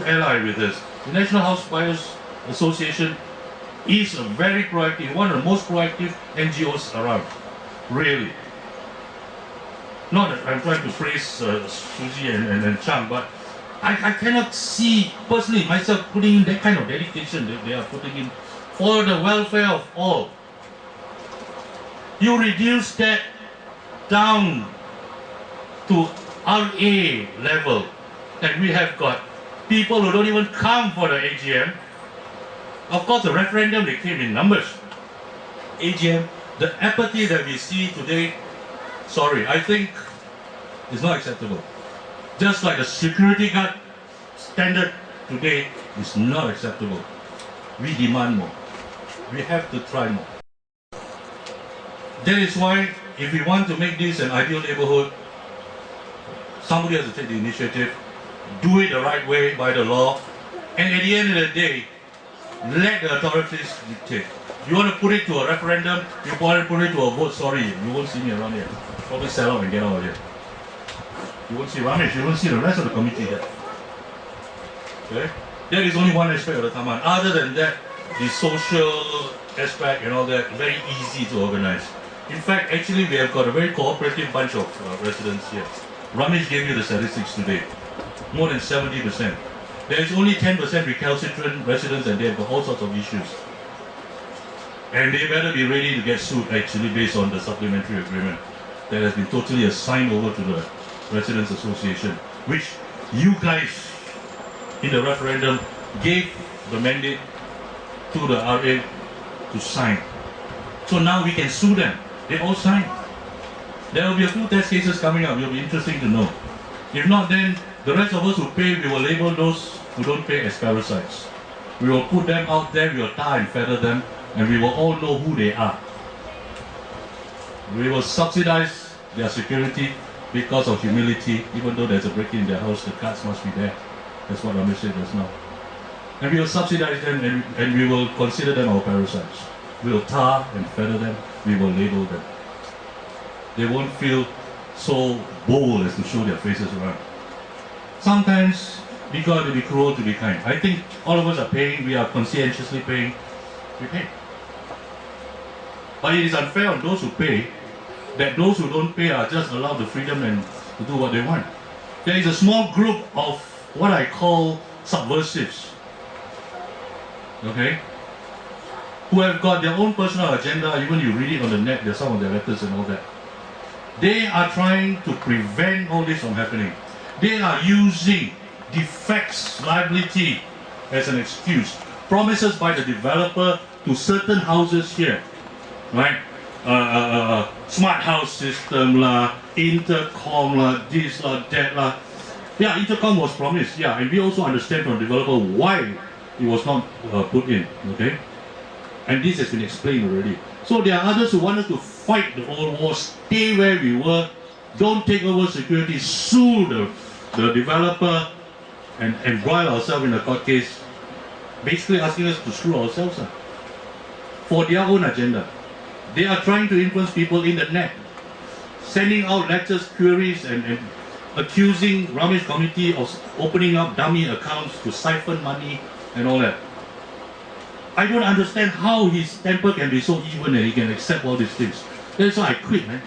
true ally with us. The National House Buyers Association is a very proactive, one of the most proactive NGOs around, really. Not that I'm trying to praise Suzy and Chang, but I cannot see personally myself putting in that kind of dedication that they are putting in for the welfare of all. You reduce that down to RA level, and we have got people who don't even come for the AGM. Of course, the referendum, they came in numbers. AGM, the apathy that we see today, sorry, I think is not acceptable. Just like the security guard standard today is not acceptable. We demand more. We have to try more. That is why, if we want to make this an ideal neighborhood, somebody has to take the initiative, do it the right way by the law, and at the end of the day, let the authorities dictate. You want to put it to a referendum, you want to put it to a vote, sorry, you won't see me around here. Probably sell out and get out of here. You won't see Ramesh, you won't see the rest of the committee here. Okay? That is only one aspect of the Taman. Other than that, the social aspect and all that, very easy to organize. In fact, actually, we have got a very cooperative bunch of residents here. Ramesh gave you the statistics today. More than 70%. There is only 10% recalcitrant residents, and they have got all sorts of issues. And they better be ready to get sued, actually, based on the supplementary agreement that has been totally assigned over to the Residents Association, which you guys in the referendum gave the mandate to the RA to sign. So now we can sue them. They all signed. There will be a few test cases coming up. It will be interesting to know. If not, then the rest of us who pay, we will label those who don't pay as parasites. We will put them out there, we will tar and feather them, and we will all know who they are. We will subsidize their security because of humility. Even though there's a break in their house, the cards must be there. That's what Ramesh said just now. And we will subsidize them, and we will consider them our parasites. We will tar and feather them, we will label them. They won't feel so bold as to show their faces around. Sometimes we got to be cruel to be kind. I think all of us are paying, we are conscientiously paying, we pay. But it is unfair on those who pay, that those who don't pay are just allowed the freedom and to do what they want. There is a small group of what I call subversives, okay, who have got their own personal agenda. Even you read it on the net, there's some of their letters and all that. They are trying to prevent all this from happening. They are using defects, liability as an excuse. Promises by the developer to certain houses here, right? Smart house system lah, intercom lah, this lah, that lah. Yeah, intercom was promised. Yeah, and we also understand from the developer why it was not put in. Okay, and this has been explained already. So there are others who want us to fight the old war, stay where we were, don't take over security, sue the developer, and embroil ourselves in a court case, basically asking us to screw ourselves up for their own agenda. They are trying to influence people in the net, sending out letters, queries, and accusing Ramesh Committee of opening up dummy accounts to siphon money and all that. I don't understand how his temper can be so even and he can accept all these things. That's why I quit, man.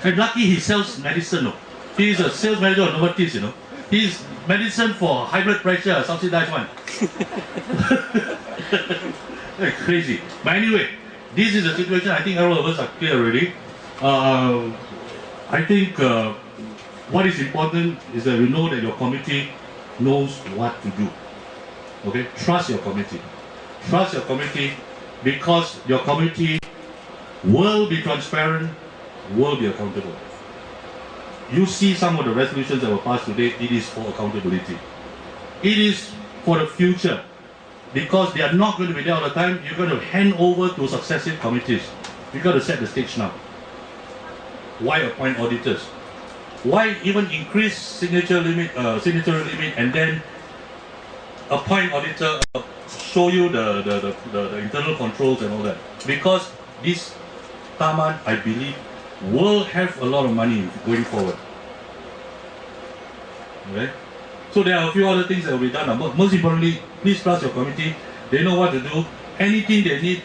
And lucky he sells medicine, no? He is a sales manager of Novartis, you know. He's medicine for high blood pressure, subsidized one. That's crazy. But anyway, this is the situation. I think all of us are clear already. I think what is important is that you know that your committee knows what to do. Okay? Trust your committee. Trust your committee, because your committee will be transparent, will be accountable. You see some of the resolutions that were passed today, it is for accountability. It is for the future, because they are not going to be there all the time. You're going to hand over to successive committees. You've got to set the stage now. Why appoint auditors? Why even increase signature limit, and then appoint auditor, show you the internal controls and all that? Because this Taman, I believe, will have a lot of money going forward. Okay? So there are a few other things that will be done. But most importantly, please trust your committee. They know what to do. Anything they need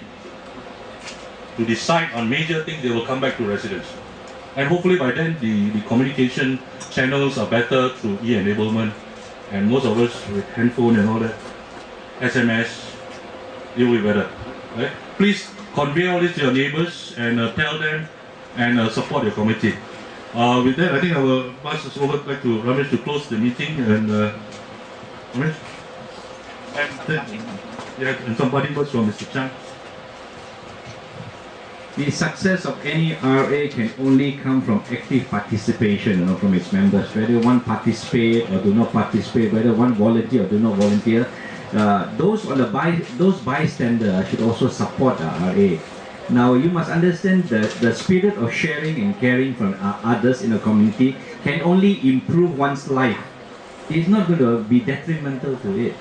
to decide on major things, they will come back to residents. And hopefully by then, the communication channels are better through e-enablement. And most of us with handphone and all that, SMS, it will be better. Right? Please convey all this to your neighbors and tell them and support your committee. With that, I think I will pass this over back to Ramesh to close the meeting. And Ramesh? And some parting words from Mr. Chang. The success of any RA can only come from active participation, from its members. Whether one participate or do not participate, whether one volunteer or do not volunteer, those bystanders should also support the RA. Now you must understand that the spirit of sharing and caring from others in a community can only improve one's life. It's not going to be detrimental to it.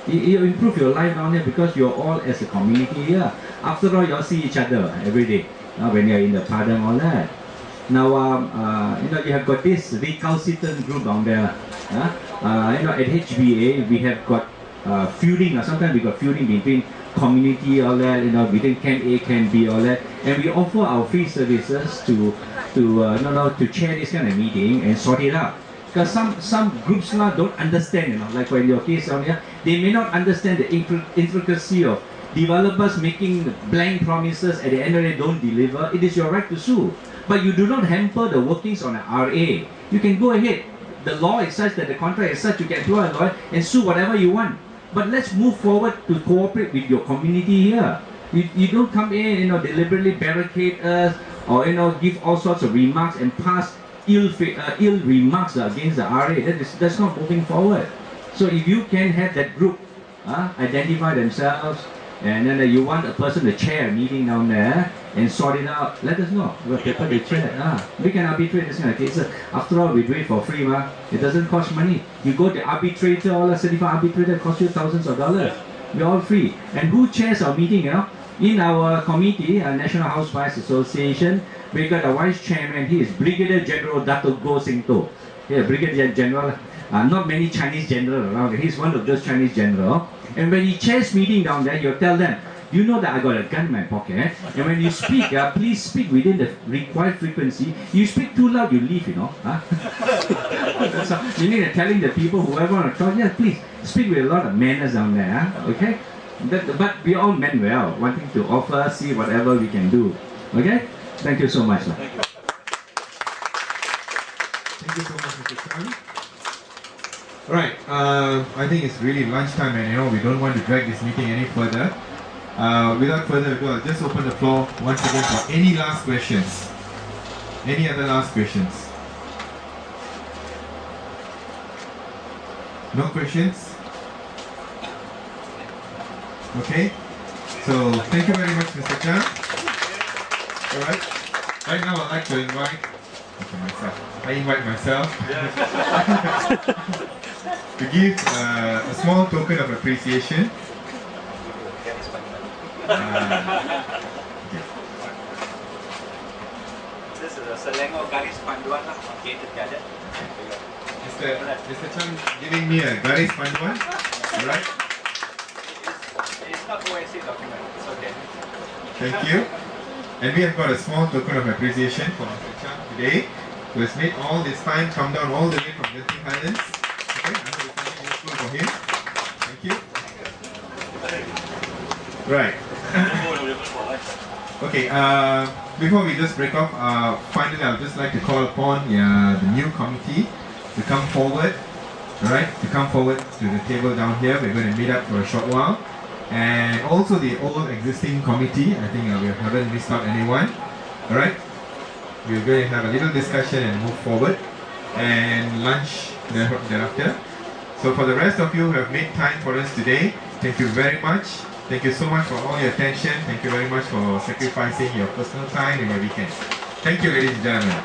You improve your life down here because you're all as a community here. After all, you all see each other every day when you're in the Padang, all that. Now, you have got this recalcitrant group down there. At HBA, we have got feuding. Sometimes we got feuding between community, all that. Between Camp A, Camp B, all that. And we offer our free services to chair this kind of meeting and sort it out. Because some groups now don't understand, like in your case down here, they may not understand the intricacy of developers making blank promises at the end of the day don't deliver. It is your right to sue. But you do not hamper the workings on an RA. You can go ahead. The law is such that the contract is such you can employ a lawyer and sue whatever you want. But let's move forward to cooperate with your community here. You don't come in, deliberately barricade us or, give all sorts of remarks and pass ill remarks against the RA. That's not moving forward. So if you can have that group identify themselves and then you want a person to chair a meeting down there and sort it out, let us know. We can arbitrate this kind of cases. After all, we do it for free. It doesn't cost money. You go to arbitrator, all a certified arbitrator costs you thousands of dollars. We're all free. And who chairs our meeting? In our committee, National Housewives Association, we got a vice chairman. He is Brigadier General Dato Go Sing To. Brigadier General. Not many Chinese generals around. He's one of those Chinese generals. And when he chairs meeting down there, you tell them, you know that I got a gun in my pocket. And when you speak, please speak within the required frequency. You speak too loud, you leave, So you need to telling the people, whoever want to talk, please speak with a lot of manners down there, okay? But we all meant well, wanting to offer, see whatever we can do. Okay? Thank you so much. Thank you so much, Mr. Chan. Right, I think it's really lunchtime and we don't want to drag this meeting any further. Without further ado, I'll just open the floor once again for any last questions. Any other last questions? No questions? Okay, so thank you very much, Mr. Chan. Alright, right now I'd like to invite myself to give a small token of appreciation. This is a Selangor garis panduan gated gadget. Mr. Chan giving me a garis panduan, alright? It's not OSC document, it's okay. Thank you. And we have got a small token of appreciation for Mr. Chan today, who has made all this time come down all the way from Genting Highlands. Okay, I hope it's something useful for him. Thank you. Right. Okay, before we just break off, finally I would just like to call upon the new committee to come forward, alright, to come forward to the table down here. We're going to meet up for a short while. And also the old existing committee, I think we haven't missed out anyone, alright. We're going to have a little discussion and move forward, and lunch thereafter. So for the rest of you who have made time for us today, thank you very much. Thank you so much for all your attention. Thank you very much for sacrificing your personal time and your weekend. Thank you, ladies and gentlemen.